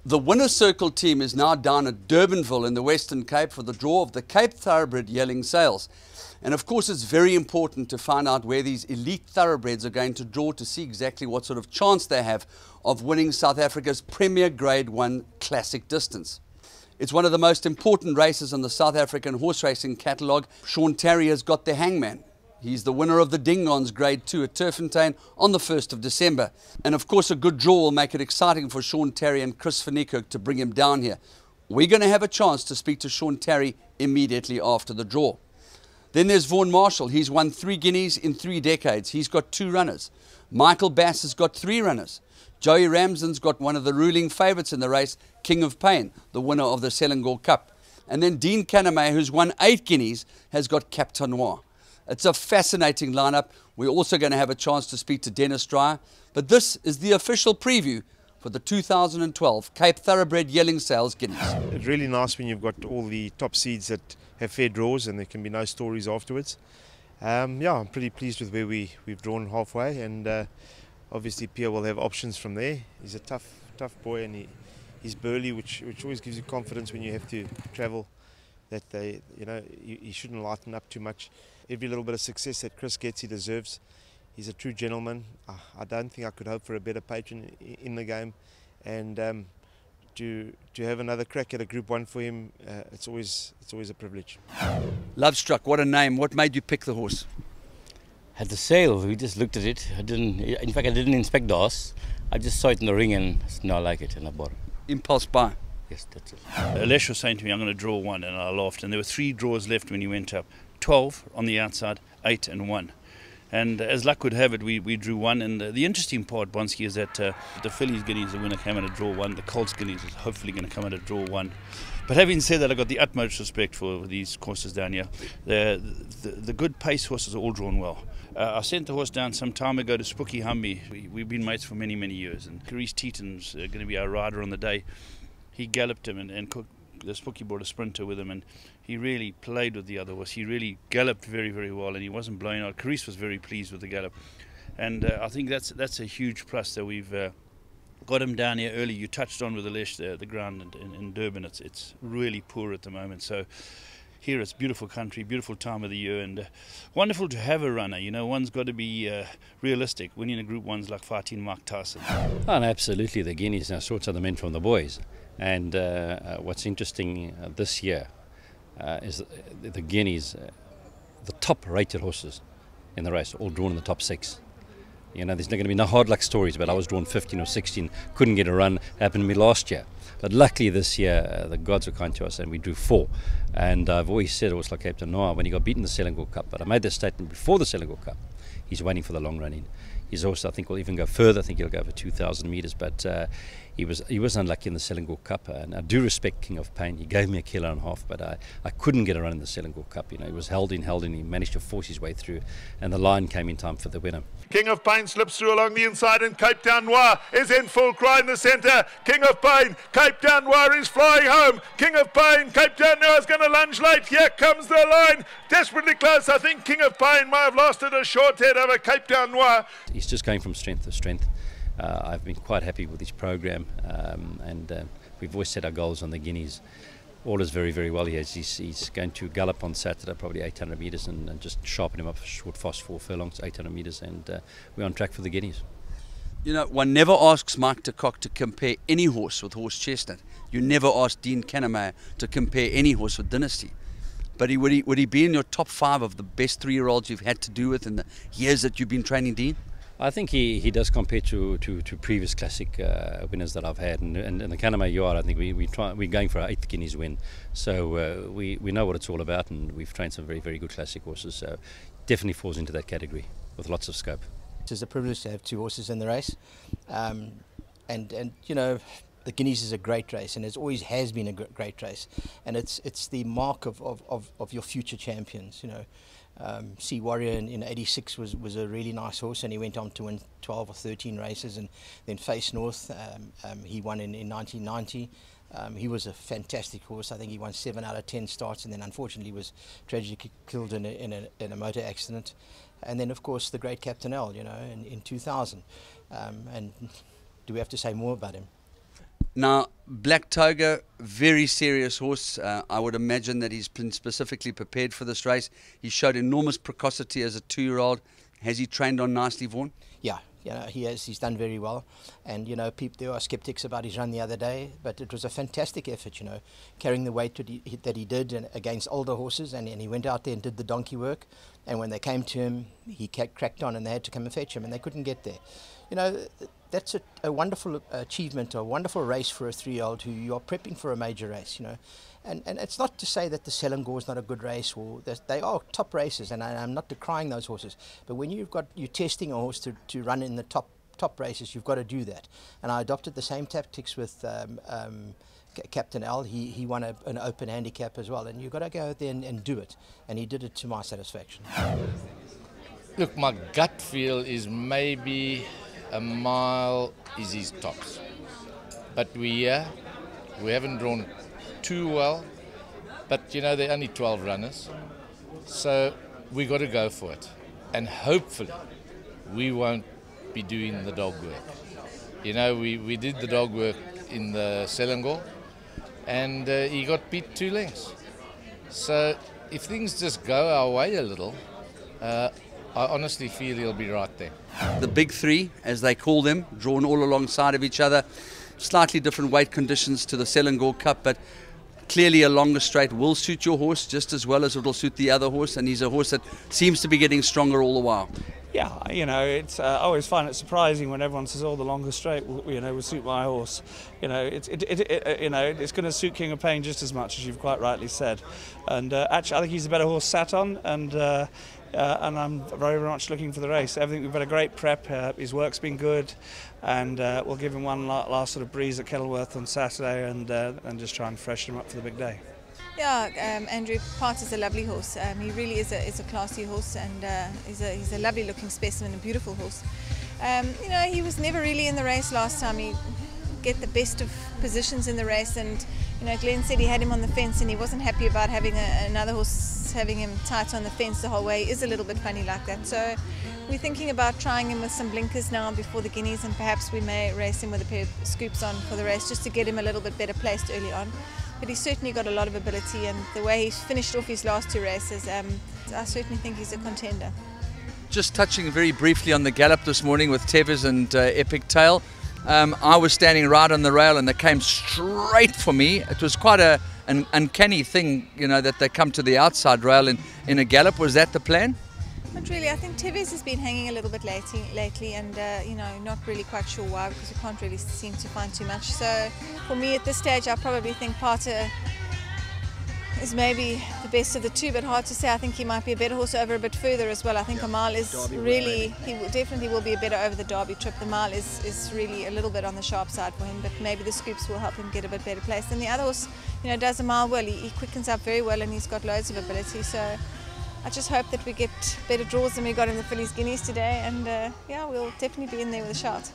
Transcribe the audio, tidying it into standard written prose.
The winner circle team is now down at Durbanville in the Western Cape for the draw of the Cape Thoroughbred Yelling Sales. And of course it's very important to find out where these elite thoroughbreds are going to draw to see exactly what sort of chance they have of winning South Africa's premier Grade 1 classic distance. It's one of the most important races on the South African horse racing catalogue. Sean Tarry has got the hangman. He's the winner of the Dingon's Grade 2 at Turffontein on the 1st of December. And of course a good draw will make it exciting for Sean Tarry and Chris van Niekerk to bring him down here. We're going to have a chance to speak to Sean Tarry immediately after the draw. Then there's Vaughan Marshall. He's won 3 guineas in 3 decades. He's got 2 runners. Michael Bass has got 3 runners. Joey Ramsden's got one of the ruling favourites in the race, King of Pain, the winner of the Selangor Cup. And then Dean Caname, who's won 8 guineas, has got Captain Noir. It's a fascinating lineup. We're also going to have a chance to speak to Dennis Dreyer. But this is the official preview for the 2012 Cape Thoroughbred Yelling Sales Guineas. It's really nice when you've got all the top seeds that have fair draws and there can be no stories afterwards. Yeah, I'm pretty pleased with where we've drawn halfway, and obviously Pierre will have options from there. He's a tough boy, and he's burly, which always gives you confidence when you have to travel. That he shouldn't lighten up too much. Every little bit of success that Chris gets, he deserves. He's a true gentleman. I don't think I could hope for a better patron in the game, and to have another crack at a Group 1 for him, it's always a privilege. Lovestruck, what a name. What made you pick the horse? At the sale, we just looked at it. In fact, I didn't inspect the horse. I just saw it in the ring and said, no, I like it, and I bought it. Impulse buy. Yes, that's it. Alesh was saying to me, I'm going to draw 1, and I laughed. And there were 3 draws left when he went up. 12 on the outside, 8 and 1. And as luck would have it, we drew 1. And the interesting part, Bonsky, is that the Phillies Guineas, the winner, came out of draw 1. The Colts Guineas is hopefully going to come out of draw 1. But having said that, I've got the utmost respect for these courses down here. The good pace horses are all drawn well. I sent the horse down some time ago to Spooky Humby. We've been mates for many, many years. And Carice Teeton's going to be our rider on the day. He galloped him, and the Spooky brought a sprinter with him, and he really played with the other horse. He really galloped very, very well, and he wasn't blown out. Carice was very pleased with the gallop, and I think that's a huge plus that we've got him down here early. You touched on with Alesh the ground in Durban. It's really poor at the moment, so here it's beautiful country, beautiful time of the year, and wonderful to have a runner. You know, one's got to be realistic. Winning a Group 1's like fighting Mike Tyson. Oh, no, absolutely. The Guineas now sorts out the men from the boys. And what's interesting this year is the Guineas, the top rated horses in the race, all drawn in the top 6. You know, there's not going to be no hard luck stories, but I was drawn 15 or 16, couldn't get a run. Happened to me last year. But luckily this year, the gods were kind to us and we drew 4. And I've always said it was like Captain Noir when he got beaten in the Selangor Cup. But I made this statement before the Selangor Cup. He's waiting for the long running. He's also, I think, will even go further. I think he'll go over 2,000 metres. But he was unlucky in the Selangor Cup. And I do respect King of Pain. He gave me a kilo and a half, but I couldn't get a run in the Selangor Cup. You know, he was held in. He managed to force his way through, and the line came in time for the winner. King of Pain slips through along the inside, and Cape Town Noir is in full cry in the centre. King of Pain, Cape Town Noir is flying home. King of Pain, Cape Town Noir is going to lunge late. Here comes the line, desperately close. I think King of Pain might have lost it a short head over Cape Town Noir. He's just going from strength to strength. I've been quite happy with his program, and we've always set our goals on the Guineas. All is very, very well. He's going to gallop on Saturday, probably 800 metres, and just sharpen him up for short, fast 4 furlongs, 800 metres, and we're on track for the Guineas. You know, one never asks Mike de Kock to compare any horse with Horse Chestnut. You never ask Dean Caname to compare any horse with Dynasty. But would he be in your top 5 of the best 3-year-olds you've had to do with in the years that you've been training Dean? I think he does compare to previous classic winners that I've had, and the Caname Yard, I think we're going for our 8th Guineas win, so we know what it's all about, and we've trained some very, very good classic horses, so definitely falls into that category with lots of scope. It's a privilege to have 2 horses in the race, and you know, the Guineas is a great race, and it always has been a great race, and it's the mark of your future champions. You know, Sea Warrior in '86 was a really nice horse, and he went on to win 12 or 13 races, and then Face North, he won in 1990. He was a fantastic horse. I think he won 7 out of 10 starts, and then unfortunately was tragically killed in a motor accident. And then of course the great Captain L, you know, in 2000. And do we have to say more about him? Now, Black Toga, very serious horse. I would imagine that he's been specifically prepared for this race. He showed enormous precocity as a 2-year-old. Has he trained on nicely, Vaughan? Yeah, he has. He's done very well. And, there are skeptics about his run the other day, but it was a fantastic effort, carrying the weight that he did against older horses. And he went out there and did the donkey work. And when they came to him, he cracked on, and they had to come and fetch him, and they couldn't get there. That's a wonderful achievement, a wonderful race for a 3-year-old who you are prepping for a major race, And it's not to say that the Selangor is not a good race, or they are top races, and I'm not decrying those horses. But when you're testing a horse to run in the top races, you've got to do that. And I adopted the same tactics with Captain Al. He won an open handicap as well, and you've got to go out there and do it. And he did it to my satisfaction. Look, my gut feel is maybe a mile is his tops. But we haven't drawn too well, but there are only 12 runners, so we got to go for it, and hopefully we won't be doing the dog work. We did the dog work in the Selangor, and he got beat 2 lengths. So if things just go our way a little, I honestly feel he'll be right there. The big 3, as they call them, drawn all alongside of each other. Slightly different weight conditions to the Selangor Cup, but clearly a longer straight will suit your horse just as well as it will suit the other horse, and he's a horse that seems to be getting stronger all the while. Yeah, it's I always find it surprising when everyone says, "Oh, the longer straight, will suit my horse." It's going to suit King of Pain just as much, as you've quite rightly said. And actually, I think he's a better horse sat on, and I'm very, very much looking for the race. I think we've had a great prep. His work's been good, and we'll give him one last sort of breeze at Kenilworth on Saturday, and just try and freshen him up for the big day. Yeah, Andrew Part is a lovely horse. He really is a classy horse, and he's a lovely looking specimen, a beautiful horse. He was never really in the race last time. He get the best of positions in the race, and Glenn said he had him on the fence, and he wasn't happy about having another horse having him tight on the fence the whole way. He is a little bit funny like that. So we're thinking about trying him with some blinkers now before the Guineas, and perhaps we may race him with a pair of scoops on for the race, just to get him a little bit better placed early on. But he's certainly got a lot of ability, and the way he's finished off his last 2 races, I certainly think he's a contender. Just touching very briefly on the gallop this morning with Tevez and Epic Tail. I was standing right on the rail, and they came straight for me. It was quite an uncanny thing, that they come to the outside rail in a gallop. Was that the plan? Not really. I think Tevez has been hanging a little bit lately, and not really quite sure why, because we can't really seem to find too much. So for me at this stage, I probably think Parter is maybe the best of the 2, but hard to say. I think he might be a better horse over a bit further as well. I think a mile is really, definitely will be a better over the Derby trip. The mile is really a little bit on the sharp side for him, but maybe the scoops will help him get a bit better place. And the other horse, does a mile well. He quickens up very well, and he's got loads of ability. So I just hope that we get better draws than we got in the Fillies Guineas today, and we'll definitely be in there with a shot.